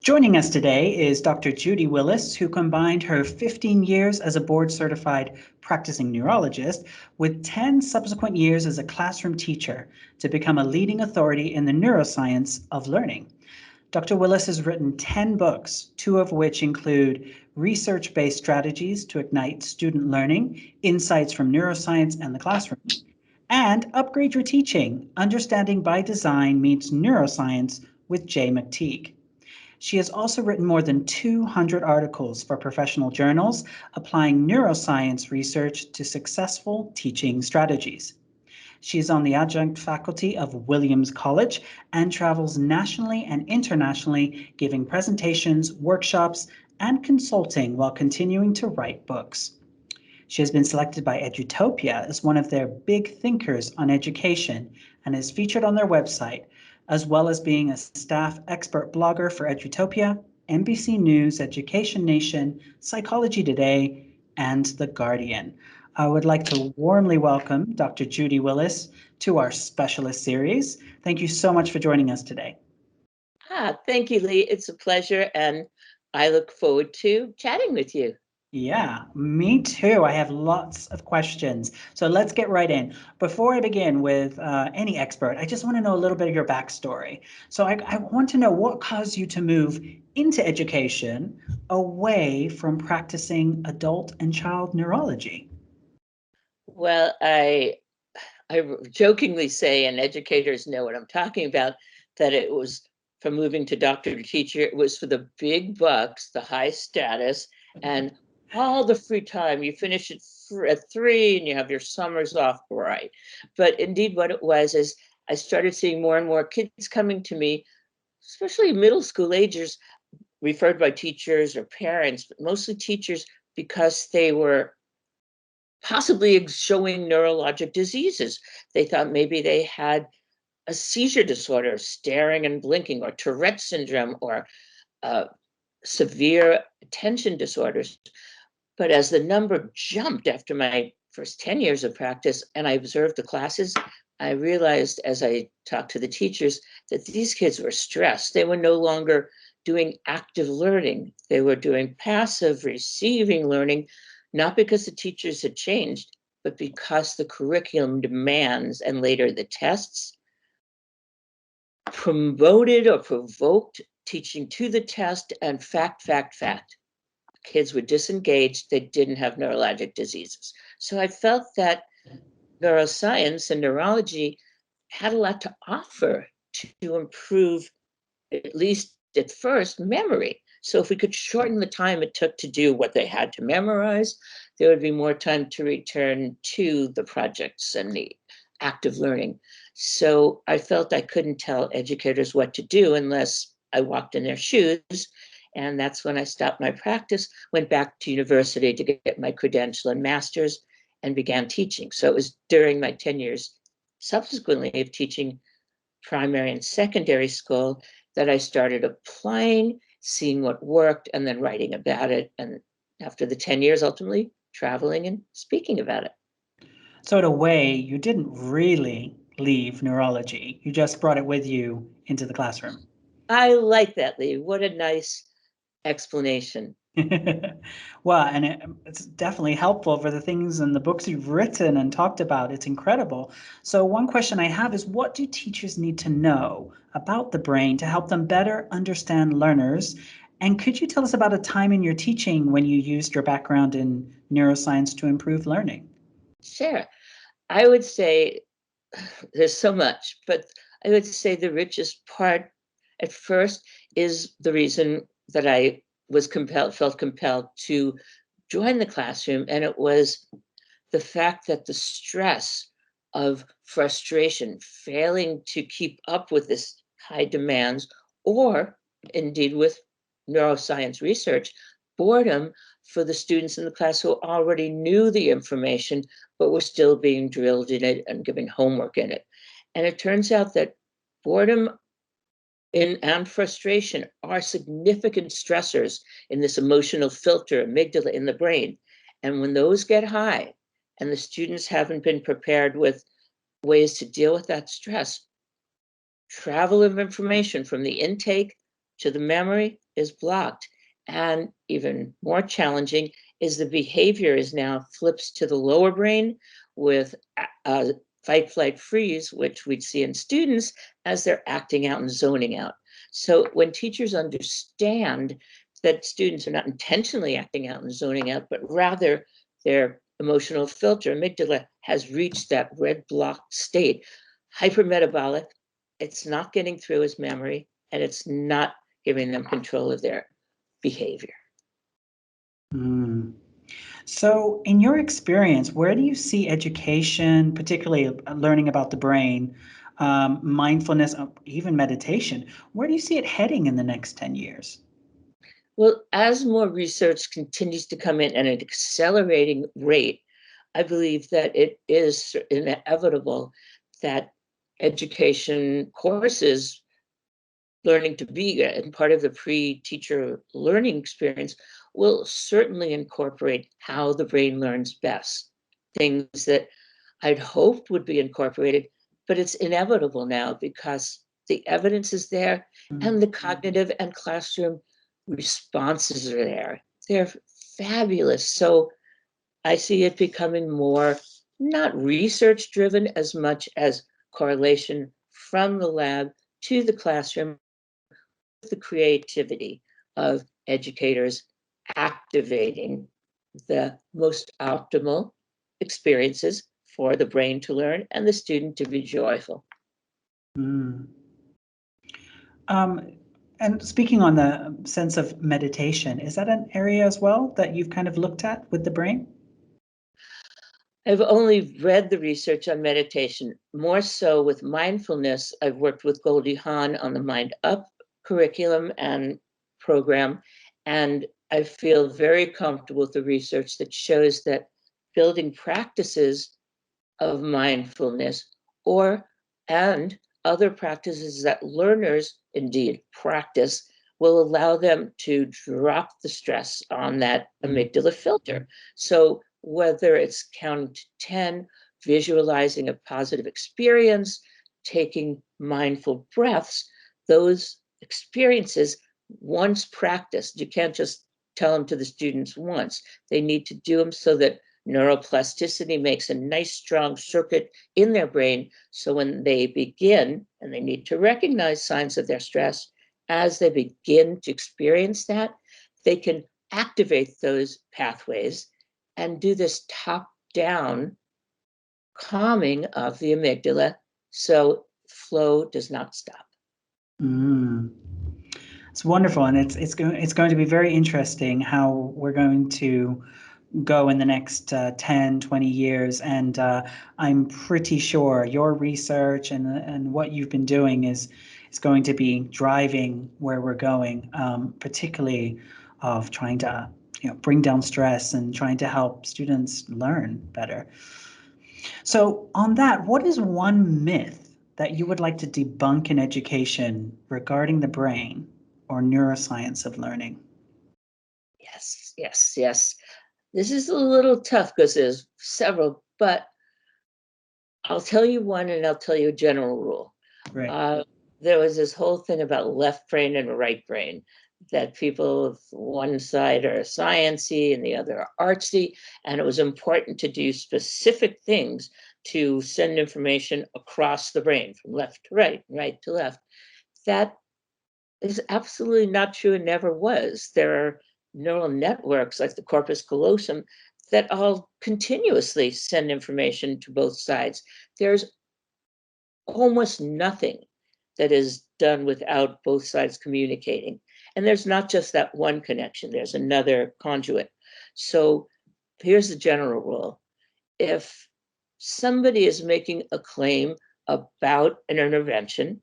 Joining us today is Dr. Judy Willis, who combined her 15 years as a board-certified practicing neurologist with 10 subsequent years as a classroom teacher to become a leading authority in the neuroscience of learning. Dr. Willis has written 10 books, 2 of which include Research-Based Strategies to Ignite Student Learning, Insights from Neuroscience and the Classroom, and Upgrade Your Teaching, Understanding by Design Meets Neuroscience with Jay McTeague. She has also written more than 200 articles for professional journals applying neuroscience research to successful teaching strategies. She is on the adjunct faculty of Williams College and travels nationally and internationally, giving presentations, workshops, and consulting while continuing to write books. She has been selected by Edutopia as one of their big thinkers on education and is featured on their website, as well as being a staff expert blogger for Edutopia, NBC News, Education Nation, Psychology Today, and The Guardian. I would like to warmly welcome Dr. Judy Willis to our specialist series. Thank you so much for joining us today. Thank you, Lee. It's a pleasure, and I look forward to chatting with you. Yeah, me too. I have lots of questions. So let's get right in. Before I begin with any expert, I just want to know a little bit of your backstory. So I want to know what caused you to move into education away from practicing adult and child neurology. Well, I jokingly say, and educators know what I'm talking about, that it was from moving to doctor to teacher. It was for the big bucks, the high status, and all the free time. You finish at 3 and you have your summers off, right? But indeed, what it was is I started seeing more and more kids coming to me, especially middle school agers, referred by teachers or parents, but mostly teachers, because they were possibly showing neurologic diseases. They thought maybe they had a seizure disorder, staring and blinking, or Tourette syndrome, or severe attention disorders. But as the number jumped after my first 10 years of practice and I observed the classes, I realized as I talked to the teachers that these kids were stressed. They were no longer doing active learning. They were doing passive receiving learning, not because the teachers had changed, but because the curriculum demands and later the tests promoted or provoked teaching to the test and fact. Kids were disengaged, they didn't have neurologic diseases. So I felt that neuroscience and neurology had a lot to offer to improve, at least at first, memory. So if we could shorten the time it took to do what they had to memorize, there would be more time to return to the projects and the active learning. So I felt I couldn't tell educators what to do unless I walked in their shoes. And that's when I stopped my practice, went back to university to get my credential and master's, and began teaching. So it was during my 10 years subsequently of teaching primary and secondary school that I started applying, seeing what worked, and then writing about it. And after the 10 years, ultimately traveling and speaking about it. So in a way, you didn't really leave neurology. You just brought it with you into the classroom. I like that, Lee. What a nice explanation. Well, and it's definitely helpful for the things and the books you've written and talked about. It's incredible. So one question I have is, what do teachers need to know about the brain to help them better understand learners? And could you tell us about a time in your teaching when you used your background in neuroscience to improve learning? Sure. I would say there's so much, but I would say the richest part at first is the reason that I felt compelled to join the classroom. And it was the fact that the stress of frustration, failing to keep up with this high demands, or indeed with neuroscience research, boredom for the students in the class who already knew the information, but were still being drilled in it and given homework in it. And it turns out that boredom and frustration are significant stressors in this emotional filter, amygdala in the brain. And when those get high and the students haven't been prepared with ways to deal with that stress, travel of information from the intake to the memory is blocked. And even more challenging is the behavior is now flips to the lower brain with fight, flight, freeze, which we'd see in students as they're acting out and zoning out. So when teachers understand that students are not intentionally acting out and zoning out, but rather their emotional filter, amygdala, has reached that red blocked state, hypermetabolic, it's not getting through as memory, and it's not giving them control of their behavior. Mm. So, in your experience, where do you see education, particularly learning about the brain, mindfulness, even meditation, where do you see it heading in the next 10 years? Well, as more research continues to come in at an accelerating rate, I believe that it is inevitable that education courses, learning to be and part of the pre-teacher learning experience, will certainly incorporate how the brain learns best. Things that I'd hoped would be incorporated, but it's inevitable now because the evidence is there and the cognitive and classroom responses are there. They're fabulous. So I see it becoming more not research driven as much as correlation from the lab to the classroom, the creativity of educators activating the most optimal experiences for the brain to learn and the student to be joyful. Mm. Um, and speaking on the sense of meditation, is that an area as well that you've kind of looked at with the brain? I've only read the research on meditation, more so with mindfulness. I've worked with Goldie Hawn on the Mind Up curriculum and program, and I feel very comfortable with the research that shows that building practices of mindfulness or and other practices that learners indeed practice will allow them to drop the stress on that amygdala filter. So whether it's counting to 10, visualizing a positive experience, taking mindful breaths, those experiences, once practiced, you can't just tell them to the students once. They need to do them so that neuroplasticity makes a nice strong circuit in their brain. So when they begin, and they need to recognize signs of their stress, as they begin to experience that, they can activate those pathways and do this top-down calming of the amygdala so flow does not stop. Mm. It's wonderful, and it's going to be very interesting how we're going to go in the next 10, 20 years. And I'm pretty sure your research and what you've been doing is going to be driving where we're going, particularly of trying to bring down stress and trying to help students learn better. So on that, what is one myth that you would like to debunk in education regarding the brain or neuroscience of learning? Yes, yes, yes. This is a little tough because there's several, but I'll tell you one and I'll tell you a general rule. Right. There was this whole thing about left brain and right brain, that people of one side are sciencey and the other are artsy, and it was important to do specific things to send information across the brain from left to right, right to left. That is absolutely not true and never was. There are neural networks like the corpus callosum that all continuously send information to both sides. There's almost nothing that is done without both sides communicating. And there's not just that one connection, there's another conduit. So here's the general rule. If somebody is making a claim about an intervention,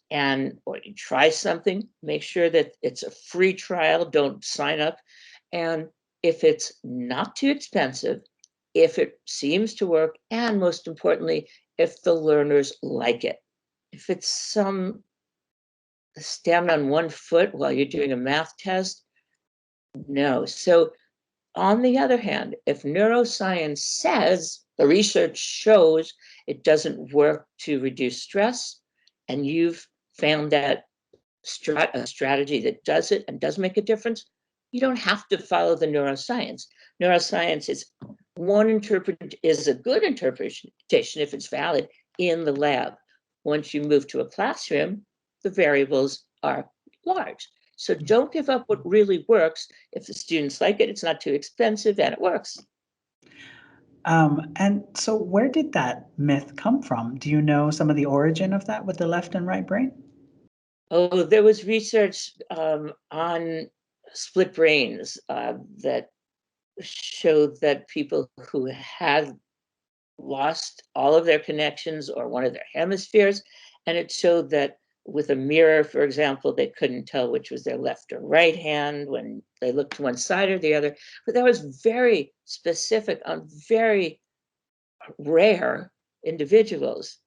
and or you try something, make sure that it's a free trial, don't sign up. And if it's not too expensive, if it seems to work, and most importantly, if the learners like it. If it's some stand on one foot while you're doing a math test, no. So on the other hand, if neuroscience says the research shows it doesn't work to reduce stress, and you've found that a strategy that does it and does make a difference, you don't have to follow the neuroscience. Neuroscience is a good interpretation if it's valid in the lab. Once you move to a classroom, the variables are large. So don't give up what really works. If the students like it, it's not too expensive, and it works. And so where did that myth come from? Do you know some of the origin of that with the left and right brain? Oh, there was research on split brains that showed that people who had lost all of their connections or one of their hemispheres, and it showed that with a mirror, for example, they couldn't tell which was their left or right hand when they looked to one side or the other. But that was very specific on very rare individuals,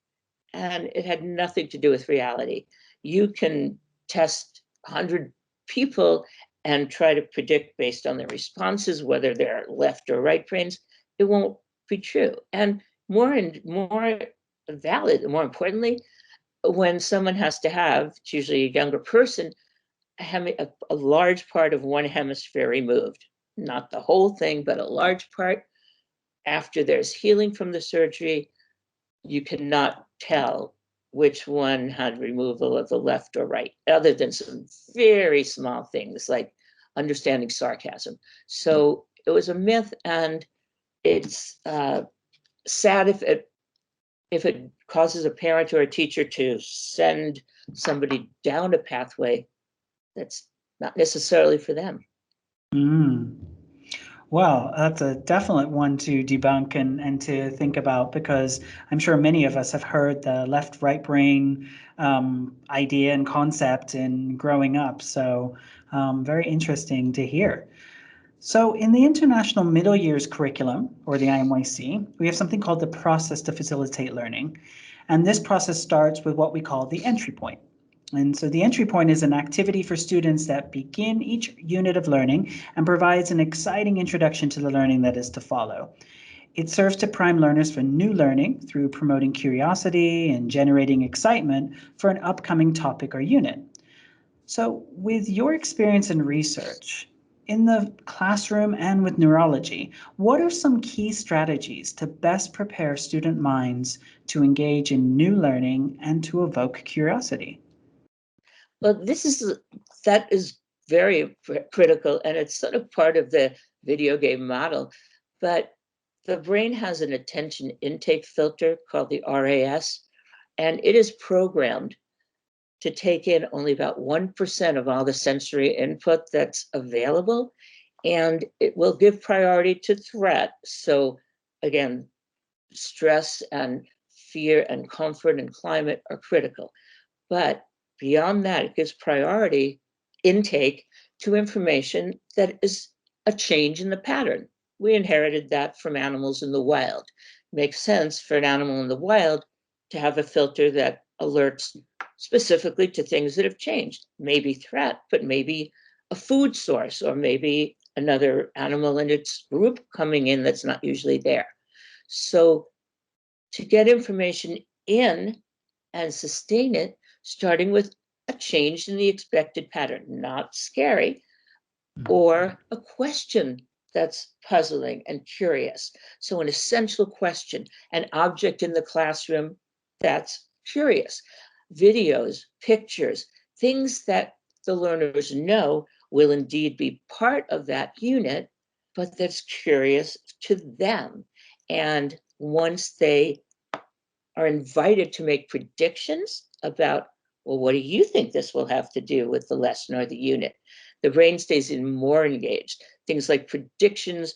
and it had nothing to do with reality. You can test 100 people and try to predict based on their responses whether they're left or right brains. It won't be true. And more valid, more importantly, when someone has to have, it's usually a younger person, a large part of one hemisphere removed, not the whole thing, but a large part. After there's healing from the surgery, you cannot tell which one had removal of the left or right, other than some very small things like understanding sarcasm. So it was a myth, and it's sad if it causes a parent or a teacher to send somebody down a pathway that's not necessarily for them. Mm. Well, that's a definite one to debunk and to think about, because I'm sure many of us have heard the left-right brain idea and concept in growing up. So very interesting to hear. So in the International Middle Years Curriculum, or the IMYC, we have something called the process to facilitate learning. And this process starts with what we call the entry point. And so the entry point is an activity for students that begin each unit of learning and provides an exciting introduction to the learning that is to follow. It serves to prime learners for new learning through promoting curiosity and generating excitement for an upcoming topic or unit. So with your experience in research, in the classroom and with neurology, what are some key strategies to best prepare student minds to engage in new learning and to evoke curiosity? Well, that is very critical, and it's sort of part of the video game model. But the brain has an attention intake filter called the RAS, and it is programmed to take in only about 1% of all the sensory input that's available, and it will give priority to threat. So again, stress and fear and comfort and climate are critical. But beyond that, it gives priority intake to information that is a change in the pattern. We inherited that from animals in the wild. It makes sense for an animal in the wild to have a filter that alerts specifically to things that have changed, maybe threat, but maybe a food source, or maybe another animal in its group coming in that's not usually there. So to get information in and sustain it, starting with a change in the expected pattern, not scary, or a question that's puzzling and curious. So an essential question, an object in the classroom that's curious, videos, pictures, things that the learners know will indeed be part of that unit, but that's curious to them. And once they are invited to make predictions about, well, what do you think this will have to do with the lesson or the unit? The brain stays more engaged. Things like predictions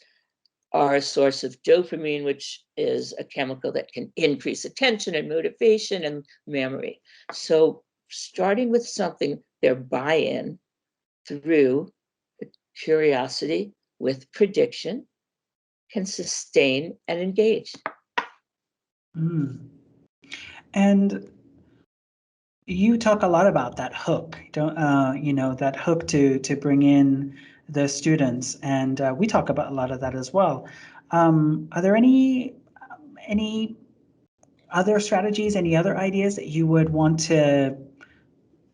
are a source of dopamine, which is a chemical that can increase attention and motivation and memory. So starting with something, their buy-in through curiosity with prediction can sustain and engage. Mm. And you talk a lot about that hook, don't that hook to bring in the students, and we talk about a lot of that as well. Are there any other strategies, any other ideas that you would want to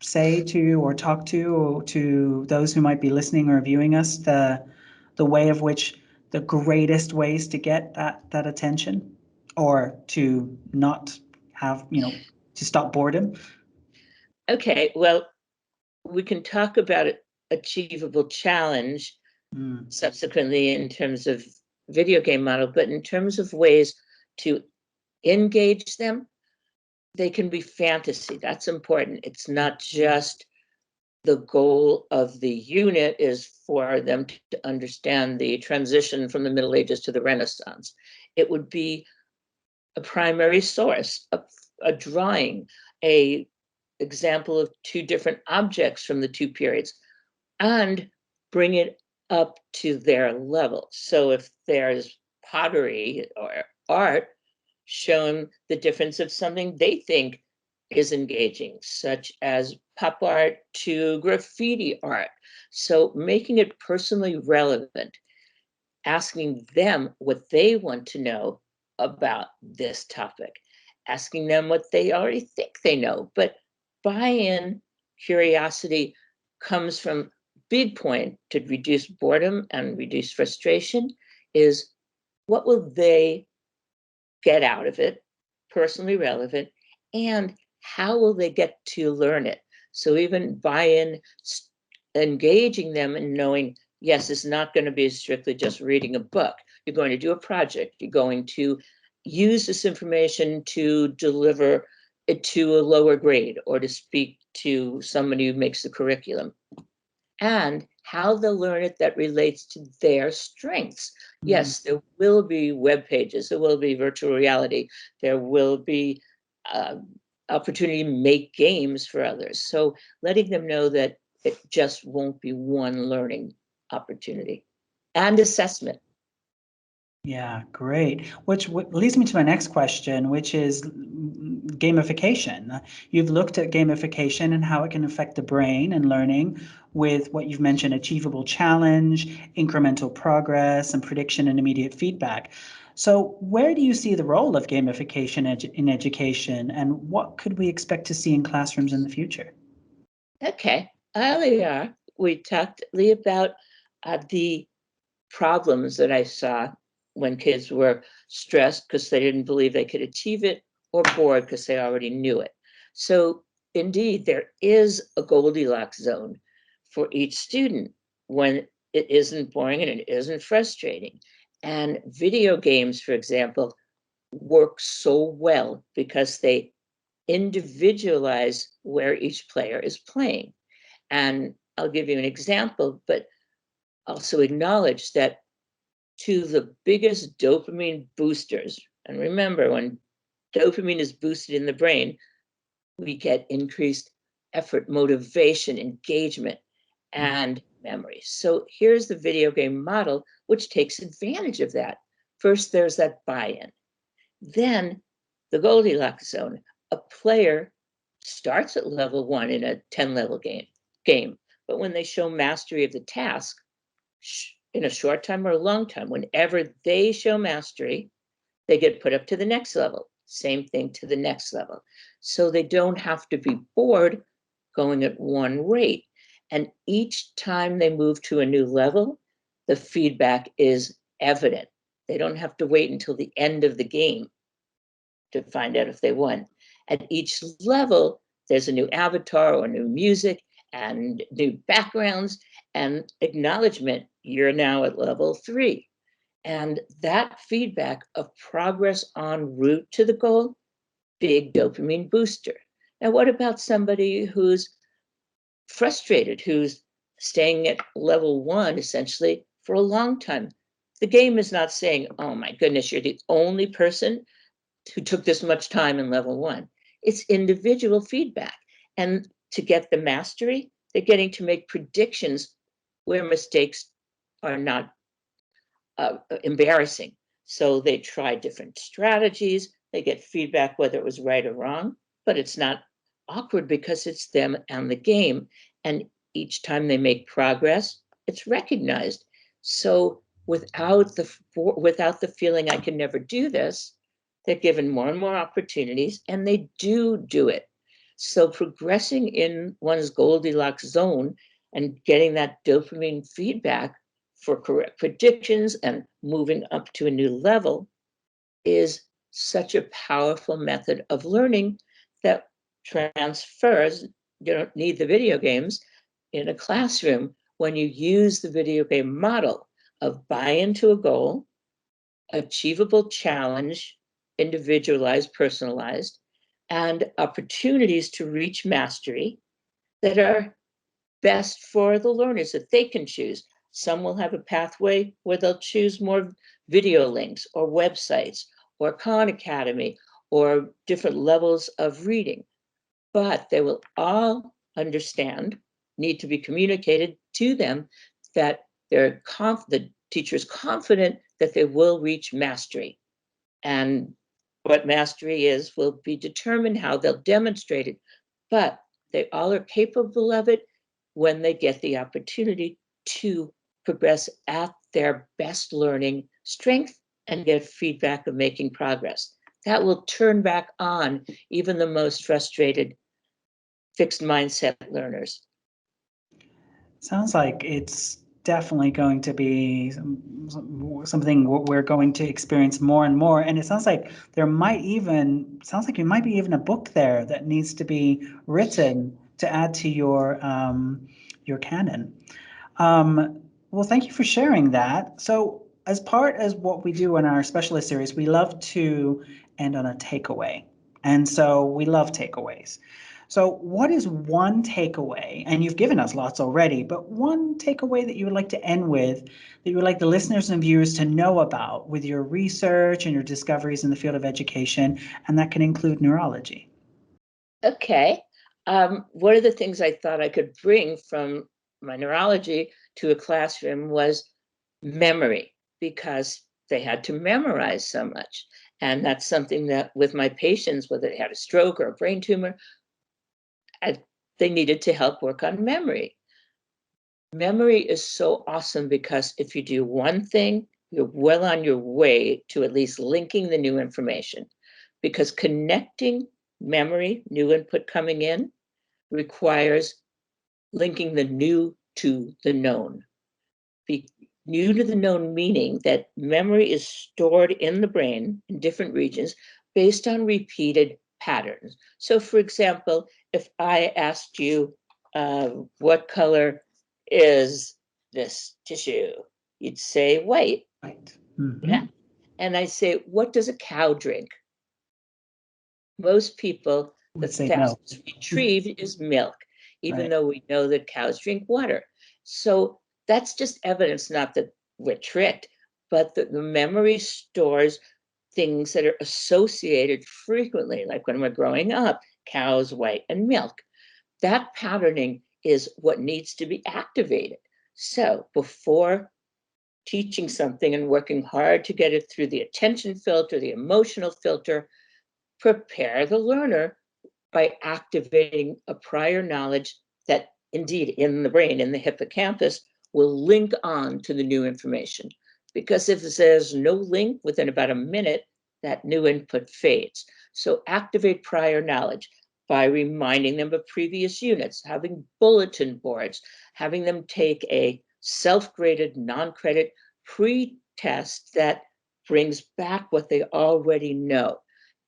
say to or talk to those who might be listening or viewing us the way of which the greatest ways to get that attention or to not have, to stop boredom? Okay, well, we can talk about achievable challenge subsequently in terms of video game model, but in terms of ways to engage them, they can be fantasy. That's important. It's not just the goal of the unit is for them to understand the transition from the Middle Ages to the Renaissance. It would be a primary source, a drawing, a example of two different objects from the two periods, and bring it up to their level. So if there's pottery or art, shown the difference of something they think is engaging, such as pop art to graffiti art. So making it personally relevant, asking them what they want to know about this topic, asking them what they already think they know. But buy-in, curiosity comes from big point to reduce boredom and reduce frustration is what will they get out of it, personally relevant, and how will they get to learn it? So even buy-in, engaging them and knowing, yes, it's not going to be strictly just reading a book. You're going to do a project. You're going to use this information to deliver it to a lower grade or to speak to somebody who makes the curriculum. And how they'll learn it that relates to their strengths. Yes, there will be web pages, there will be virtual reality, there will be opportunity to make games for others. So letting them know that it just won't be one learning opportunity and assessment. Yeah, great. Which leads me to my next question, which is gamification. You've looked at gamification and how it can affect the brain and learning with what you've mentioned, achievable challenge, incremental progress, and prediction and immediate feedback. So where do you see the role of gamification in education, and what could we expect to see in classrooms in the future? Okay, earlier we talked about the problems that I saw when kids were stressed because they didn't believe they could achieve it or bored because they already knew it. So indeed, there is a Goldilocks zone for each student when it isn't boring and it isn't frustrating. And video games, for example, work so well because they individualize where each player is playing. And I'll give you an example, but also acknowledge that to the biggest dopamine boosters. And remember, when dopamine is boosted in the brain, we get increased effort, motivation, engagement, and memory. So here's the video game model, which takes advantage of that. First, there's that buy-in. Then the Goldilocks zone. A player starts at level 1 in a 10-level game, but when they show mastery of the task, in a short time or a long time, whenever they show mastery, they get put up to the next level. Same thing to the next level. So they don't have to be bored going at one rate. And each time they move to a new level, the feedback is evident. They don't have to wait until the end of the game to find out if they won. At each level, there's a new avatar or new music and new backgrounds and acknowledgement. You're now at level 3. And that feedback of progress en route to the goal, big dopamine booster. Now, what about somebody who's frustrated, who's staying at level 1 essentially for a long time? The game is not saying, oh my goodness, you're the only person who took this much time in level 1. It's individual feedback. And to get the mastery, they're getting to make predictions where mistakes are not embarrassing. So they try different strategies. They get feedback whether it was right or wrong, but it's not awkward because it's them and the game. And each time they make progress, it's recognized. So without the feeling I can never do this, they're given more and more opportunities, and they do it. So progressing in one's Goldilocks zone and getting that dopamine feedback for correct predictions and moving up to a new level is such a powerful method of learning that transfers. You don't need the video games in a classroom when you use the video game model of buy into a goal, achievable challenge, individualized, personalized, and opportunities to reach mastery that are best for the learners that they can choose. Some will have a pathway where they'll choose more video links or websites or Khan Academy or different levels of reading, but they will all understand, need to be communicated to them that the teacher is confident that they will reach mastery. And what mastery is will be determined how they'll demonstrate it, but they all are capable of it when they get the opportunity to progress at their best learning strength and get feedback of making progress. That will turn back on even the most frustrated fixed mindset learners. Sounds like it's definitely going to be something we're going to experience more and more. And it sounds like there might even be even a book there that needs to be written to add to your canon. Well, thank you for sharing that. So as part as what we do in our specialist series, we love to end on a takeaway. And so we love takeaways. So what is one takeaway, and you've given us lots already, but one takeaway that you would like to end with, that you would like the listeners and viewers to know about with your research and your discoveries in the field of education, and that can include neurology? Okay. One of the things I thought I could bring from my neurology to a classroom was memory, because they had to memorize so much. And that's something that with my patients, whether they had a stroke or a brain tumor, they needed to help work on memory. Memory is so awesome because if you do one thing, you're well on your way to at least linking the new information, because connecting memory, new input coming in, requires linking the new to the known. Be new to the known meaning that memory is stored in the brain in different regions based on repeated patterns. So for example, if I asked you, what color is this tissue? You'd say white. Right. Mm-hmm. Yeah. And I say, what does a cow drink? Most people, the Would say no. fastest retrieved is milk, even Right. though we know that cows drink water. So that's just evidence, not that we're tricked, but that the memory stores things that are associated frequently, like when we're growing up, cows, white, and milk. That patterning is what needs to be activated. So before teaching something and working hard to get it through the attention filter, the emotional filter, prepare the learner by activating a prior knowledge that indeed in the brain, in the hippocampus, will link on to the new information. Because if there's no link within about a minute, that new input fades. So activate prior knowledge by reminding them of previous units, having bulletin boards, having them take a self-graded, non-credit pre-test that brings back what they already know,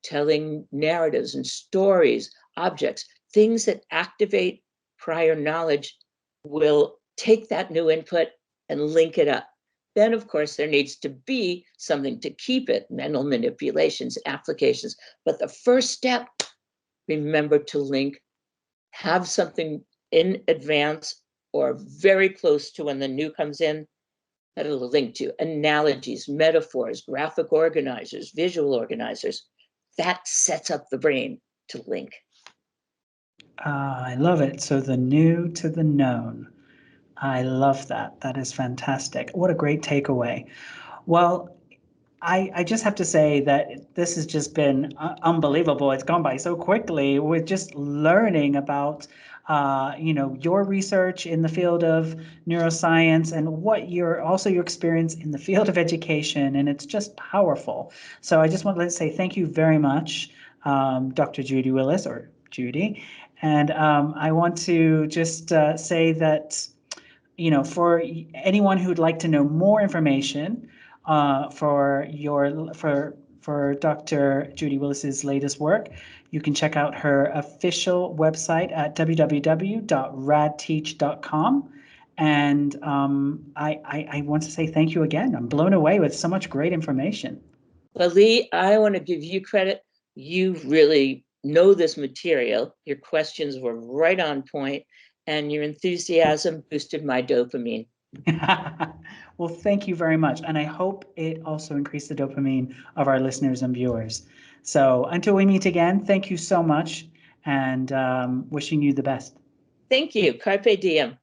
telling narratives and stories, objects, things that activate prior knowledge will take that new input and link it up. Then, of course, there needs to be something to keep it, mental manipulations, applications. But the first step, remember to link, have something in advance or very close to when the new comes in that it'll link to, analogies, metaphors, graphic organizers, visual organizers. That sets up the brain to link. I love it. So the new to the known. I love that. That is fantastic. What a great takeaway. Well, I just have to say that this has just been unbelievable. It's gone by so quickly with just learning about, your research in the field of neuroscience and what your experience in the field of education, and it's just powerful. So I just want to say thank you very much, Dr. Judy Willis, or Judy. And I want to just say that, for anyone who'd like to know more information for Dr. Judy Willis's latest work, you can check out her official website at www.radteach.com. And I want to say thank you again. I'm blown away with so much great information. Well, Lee, I want to give you credit. You really know this material. Your questions were right on point, and your enthusiasm boosted my dopamine. Well, thank you very much. And I hope it also increased the dopamine of our listeners and viewers. So until we meet again, thank you so much, and wishing you the best. Thank you. Carpe diem.